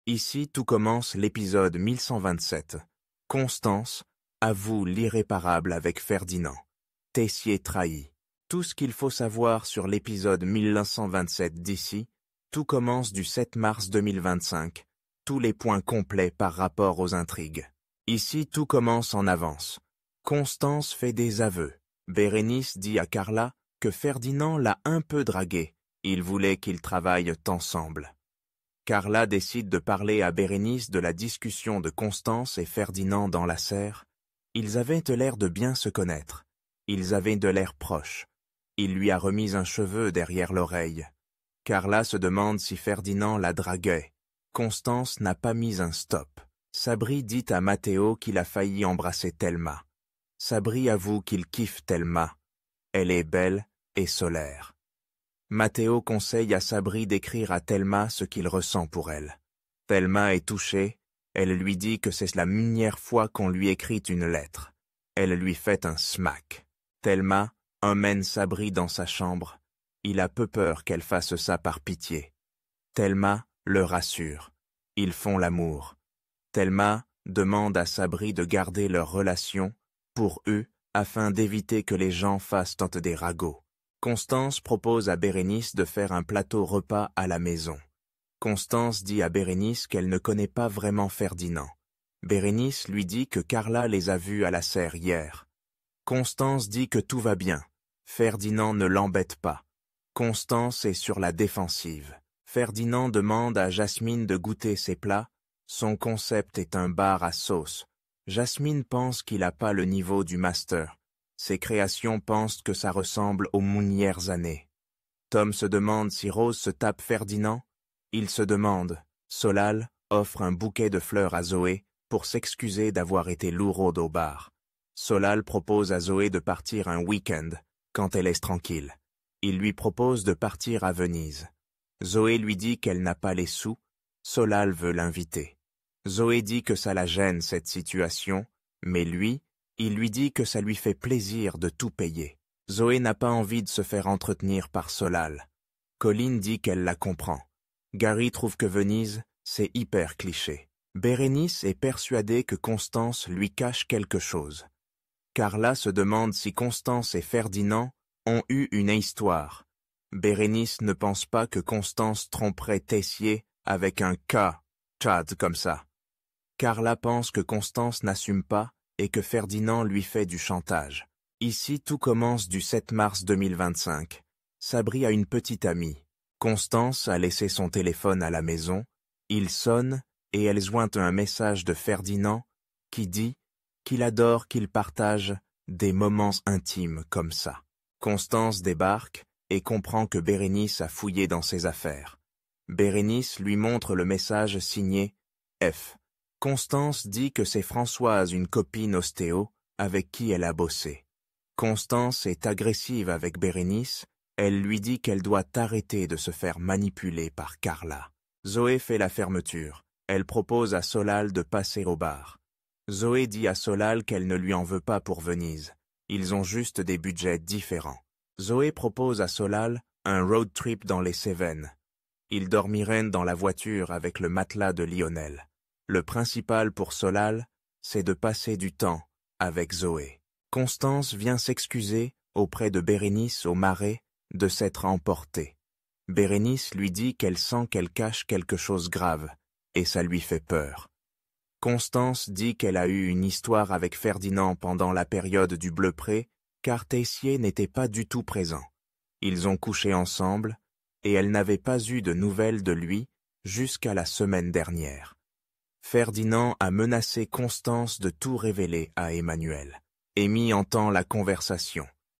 Ici tout commence l'épisode 1127. Constance avoue l'irréparable avec Ferdinand. Tessier trahi. Tout ce qu'il faut savoir sur l'épisode 1127 d'ici, tout commence du 7 mars 2025. Tous les points complets par rapport aux intrigues. Ici tout commence en avance. Constance fait des aveux. Bérénice dit à Carla que Ferdinand l'a un peu dragué. Il voulait qu'ils travaillent ensemble. Carla décide de parler à Bérénice de la discussion de Constance et Ferdinand dans la serre. Ils avaient l'air de bien se connaître. Ils avaient de l'air proches. Il lui a remis un cheveu derrière l'oreille. Carla se demande si Ferdinand la draguait. Constance n'a pas mis un stop. Sabri dit à Matteo qu'il a failli embrasser Thelma. Sabri avoue qu'il kiffe Thelma. Elle est belle et solaire. Matteo conseille à Sabri d'écrire à Thelma ce qu'il ressent pour elle. Thelma est touchée, elle lui dit que c'est la première fois qu'on lui écrit une lettre. Elle lui fait un smack. Thelma emmène Sabri dans sa chambre. Il a peu peur qu'elle fasse ça par pitié. Thelma le rassure. Ils font l'amour. Thelma demande à Sabri de garder leur relation pour eux afin d'éviter que les gens fassent tant des ragots. Constance propose à Bérénice de faire un plateau repas à la maison. Constance dit à Bérénice qu'elle ne connaît pas vraiment Ferdinand. Bérénice lui dit que Carla les a vus à la serre hier. Constance dit que tout va bien. Ferdinand ne l'embête pas. Constance est sur la défensive. Ferdinand demande à Jasmine de goûter ses plats. Son concept est un bar à sauce. Jasmine pense qu'il n'a pas le niveau du master. Ses créations pensent que ça ressemble aux mounières années. Tom se demande si Rose se tape Ferdinand. Il se demande. Solal offre un bouquet de fleurs à Zoé pour s'excuser d'avoir été lourde au bar. Solal propose à Zoé de partir un week-end quand elle est tranquille. Il lui propose de partir à Venise. Zoé lui dit qu'elle n'a pas les sous. Solal veut l'inviter. Zoé dit que ça la gêne cette situation, mais lui, il lui dit que ça lui fait plaisir de tout payer. Zoé n'a pas envie de se faire entretenir par Solal. Colline dit qu'elle la comprend. Gary trouve que Venise, c'est hyper cliché. Bérénice est persuadée que Constance lui cache quelque chose. Carla se demande si Constance et Ferdinand ont eu une histoire. Bérénice ne pense pas que Constance tromperait Tessier avec un K, Chad comme ça. Carla pense que Constance n'assume pas et que Ferdinand lui fait du chantage. Ici, tout commence du 7 mars 2025. Sabri a une petite amie. Constance a laissé son téléphone à la maison. Il sonne et elle joint un message de Ferdinand qui dit qu'il adore qu'il partage des moments intimes comme ça. Constance débarque et comprend que Bérénice a fouillé dans ses affaires. Bérénice lui montre le message signé F. Constance dit que c'est Françoise, une copine ostéo, avec qui elle a bossé. Constance est agressive avec Bérénice, elle lui dit qu'elle doit arrêter de se faire manipuler par Carla. Zoé fait la fermeture, elle propose à Solal de passer au bar. Zoé dit à Solal qu'elle ne lui en veut pas pour Venise, ils ont juste des budgets différents. Zoé propose à Solal un road trip dans les Cévennes. Ils dormiraient dans la voiture avec le matelas de Lionel. Le principal pour Solal, c'est de passer du temps avec Zoé. Constance vient s'excuser auprès de Bérénice au marais de s'être emportée. Bérénice lui dit qu'elle sent qu'elle cache quelque chose grave, et ça lui fait peur. Constance dit qu'elle a eu une histoire avec Ferdinand pendant la période du Bleupré, car Tessier n'était pas du tout présent. Ils ont couché ensemble, et elle n'avait pas eu de nouvelles de lui jusqu'à la semaine dernière. Ferdinand a menacé Constance de tout révéler à Emmanuel. Amy entend la conversation.